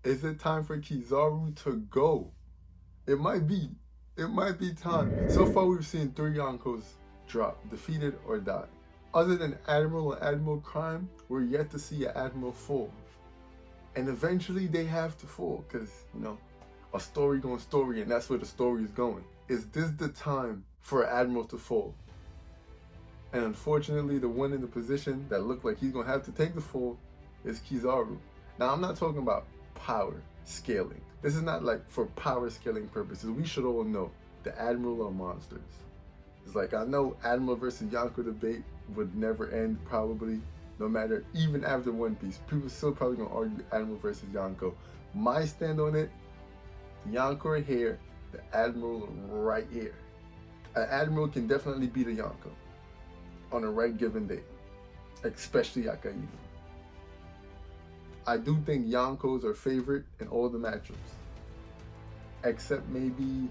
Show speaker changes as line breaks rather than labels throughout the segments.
Is it time for Kizaru to go? It might be. It might be time. So far, we've seen 3 Yonkos drop, defeated or die. Other than Admiral and Admiral Crime, we're yet to see an Admiral fall. And eventually they have to fall, because, you know, a story going story, and that's where the story is going. Is this the time for an Admiral to fall? And unfortunately, the one in the position that looked like he's going to have to take the fall is Kizaru. Now, I'm not talking about power scaling. This is not like for power scaling purposes. We should all know the Admiral are monsters. It's like, I know Admiral versus Yonko debate would never end, probably, no matter, even after One Piece. People still probably gonna argue Admiral versus Yonko. My stand on it, Yonko right here, the Admiral right here. An Admiral can definitely beat a Yonko on a right given day, especially Akainu. I do think Yonkos are favorite in all the matchups, except maybe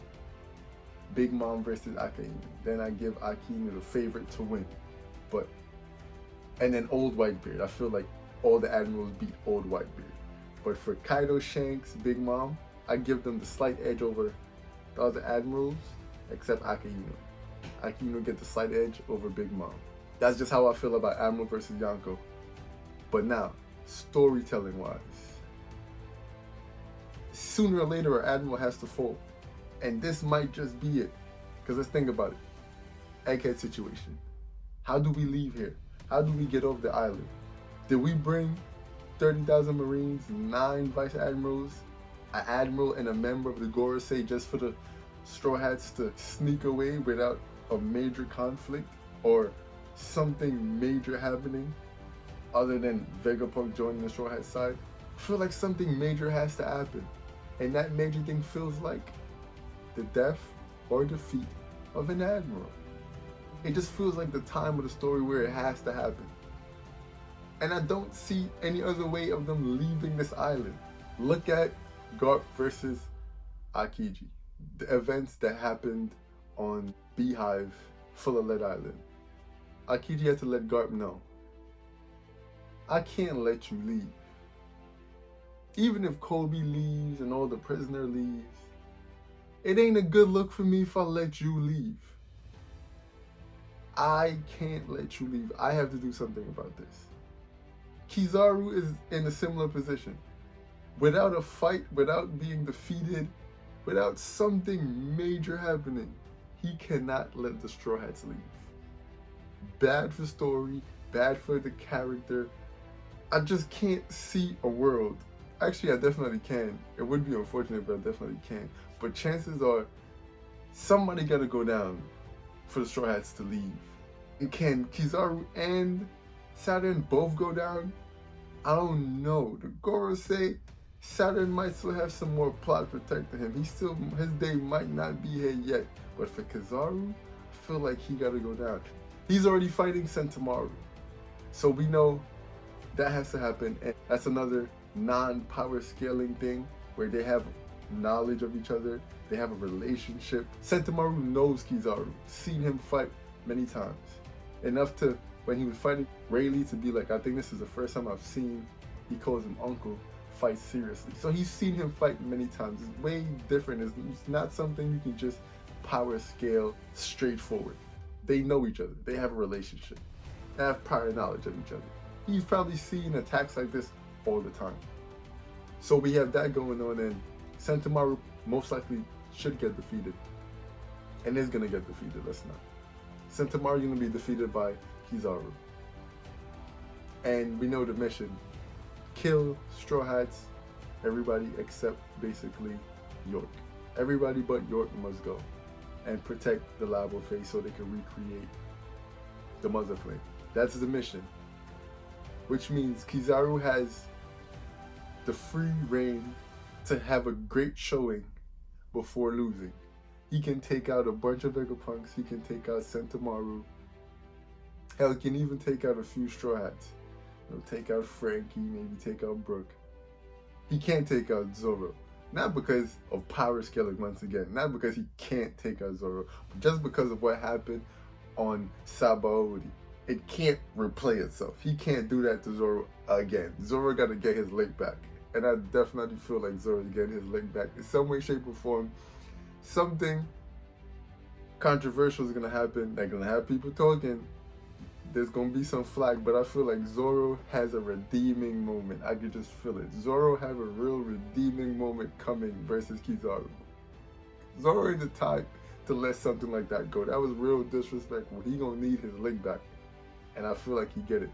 Big Mom versus Akainu. Then I give Akainu the favorite to win. But, and then Old Whitebeard. I feel like all the Admirals beat Old Whitebeard. But for Kaido, Shanks, Big Mom, I give them the slight edge over the other Admirals, except Akainu. Akainu get the slight edge over Big Mom. That's just how I feel about Admiral versus Yonko. But now, storytelling wise, sooner or later our Admiral has to fall. And this might just be it. Because let's think about it. Egghead situation. How do we leave here? How do we get off the island? Did we bring 30,000 Marines, 9 Vice Admirals, an Admiral and a member of the Gorosei just for the Straw Hats to sneak away without a major conflict or something major happening other than Vegapunk joining the Straw Hat side? I feel like something major has to happen. And that major thing feels like the death or defeat of an Admiral. It just feels like the time of the story where it has to happen. And I don't see any other way of them leaving this island. Look at Garp versus Akiji. The events that happened on Beehive, Full of Lead Island. Akiji had to let Garp know, I can't let you leave. Even if Kobe leaves and all the prisoner leaves, it ain't a good look for me if I let you leave. I can't let you leave. I have to do something about this. Kizaru is in a similar position. Without a fight, without being defeated, without something major happening, he cannot let the Straw Hats leave. Bad for story, bad for the character. I just can't see a world. Actually, I definitely can. It would be unfortunate, but I definitely can. But chances are, somebody gotta go down for the Straw Hats to leave. And can Kizaru and Saturn both go down? I don't know. The Gorosei, Saturn might still have some more plot protecting him. His day might not be here yet. But for Kizaru, I feel like he gotta go down. He's already fighting Sentomaru. So we know that has to happen. And that's another non-power scaling thing where they have knowledge of each other. They have a relationship. Sentomaru knows Kizaru, seen him fight many times. Enough to, when he was fighting Rayleigh, to be like, I think this is the first time I've seen, he calls him uncle, fight seriously. So he's seen him fight many times. It's way different. It's not something you can just power scale straightforward. They know each other. They have a relationship. They have prior knowledge of each other. He's probably seen attacks like this all the time. So we have that going on, and Sentomaru most likely should get defeated. And is gonna get defeated, let's not. Sentomaru is gonna be defeated by Kizaru. And we know the mission. Kill Straw Hats, everybody except basically York. Everybody but York must go. And protect the Labo face so they can recreate the Mother Flame. That's the mission. Which means Kizaru has the free reign to have a great showing before losing. He can take out a bunch of Vegapunks, he can take out Sentomaru. Hell, he can even take out a few Straw Hats. You know, take out Frankie, maybe take out Brook. He can't take out Zoro. Not because of power scaling once again, not because he can't take out Zoro, but just because of what happened on Sabaody. It can't replay itself. He can't do that to Zoro again. Zoro gotta get his leg back. and I definitely feel like Zoro's getting his leg back in some way, shape, or form. Something controversial is gonna happen. They're gonna have people talking. There's gonna be some flag, but I feel like Zoro has a redeeming moment. I could just feel it. Zoro have a real redeeming moment coming versus Kizaru. Zoro ain't the type to let something like that go. That was real disrespectful. He gonna need his leg back, and I feel like he get it.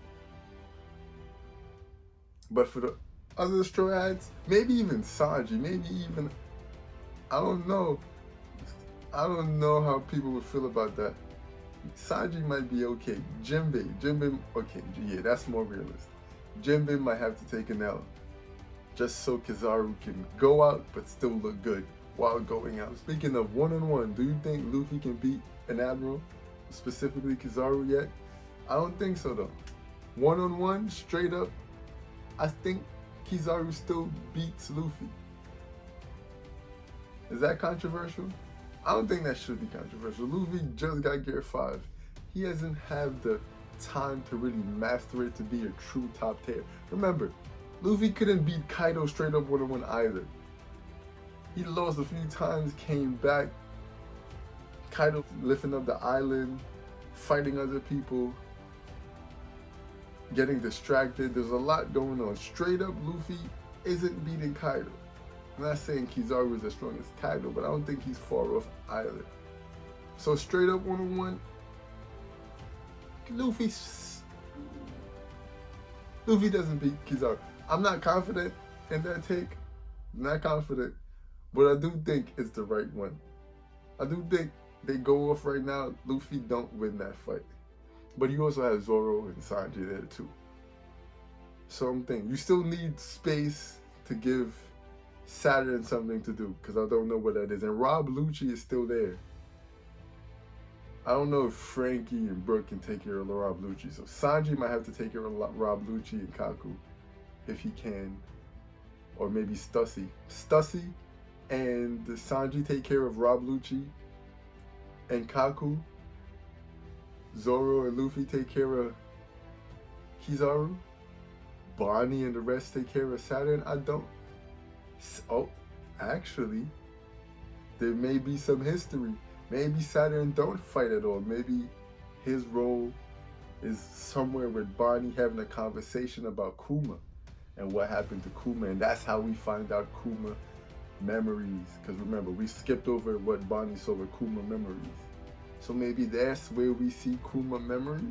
But for the other Straw Hats, maybe even Sanji, maybe even, I don't know how people would feel about that. Sanji might be okay. Jinbei, okay, yeah, that's more realistic. Jinbei might have to take an L, just so Kizaru can go out but still look good while going out. Speaking of one-on-one, do you think Luffy can beat an Admiral, specifically Kizaru, yet? I don't think so though. One-on-one, straight up, I think Kizaru still beats Luffy. Is that controversial? I don't think that should be controversial. Luffy just got Gear 5. He hasn't had the time to really master it to be a true top tier. Remember, Luffy couldn't beat Kaido straight up one-on-one either. He lost a few times, came back. Kaido lifting up the island, fighting other people, getting distracted. There's a lot going on. Straight up, Luffy isn't beating Kaido. I'm not saying Kizaru is as strong as Kaido, but I don't think he's far off either. So straight up one-on-one, Luffy doesn't beat Kizaru. I'm not confident in that take. I'm not confident, but I do think it's the right one. I do think they go off right now. Luffy don't win that fight. But you also have Zoro and Sanji there too. So I'm thinking, you still need space to give Saturn something to do, because I don't know what that is. And Rob Lucci is still there. I don't know if Frankie and Brooke can take care of Rob Lucci. So Sanji might have to take care of Rob Lucci and Kaku, if he can. Or maybe Stussy. Stussy and Sanji take care of Rob Lucci and Kaku. Zoro and Luffy take care of Kizaru. Bonnie and the rest take care of Saturn. I don't. Oh, actually, there may be some history. Maybe Saturn don't fight at all. Maybe his role is somewhere with Bonnie having a conversation about Kuma and what happened to Kuma, and that's how we find out Kuma memories. Because remember, we skipped over what Bonnie saw with Kuma memories. So maybe that's where we see Kuma memories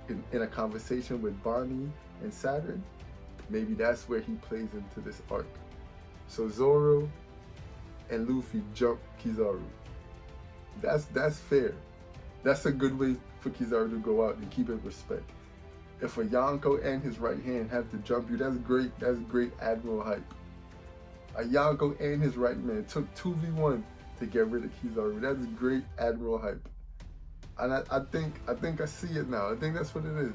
in a conversation with Bonnie and Saturn. Maybe that's where he plays into this arc. So Zoro and Luffy jump Kizaru. That's fair. That's a good way for Kizaru to go out and keep it respect. If a Yonko and his right hand have to jump you, that's great. That's great Admiral hype. A Yonko and his right man took 2v1 to get rid of Kizaru. That's great Admiral hype. And I think I see it now. I think that's what it is.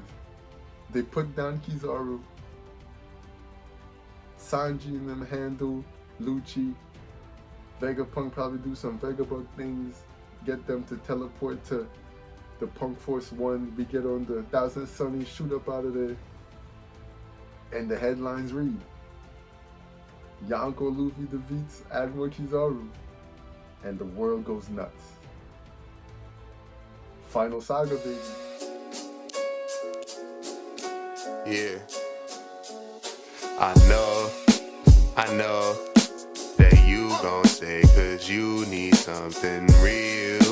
They put down Kizaru. Sanji and them handle Lucci. Vegapunk probably do some Vegapunk things. Get them to teleport to the Punk Force 1. We get on the Thousand Sunny, shoot up out of there. And the headlines read, Yonko Luffy defeats Admiral Kizaru. And the world goes nuts. Final saga, baby.
Yeah. I know that you gon' say, 'cause you need something real.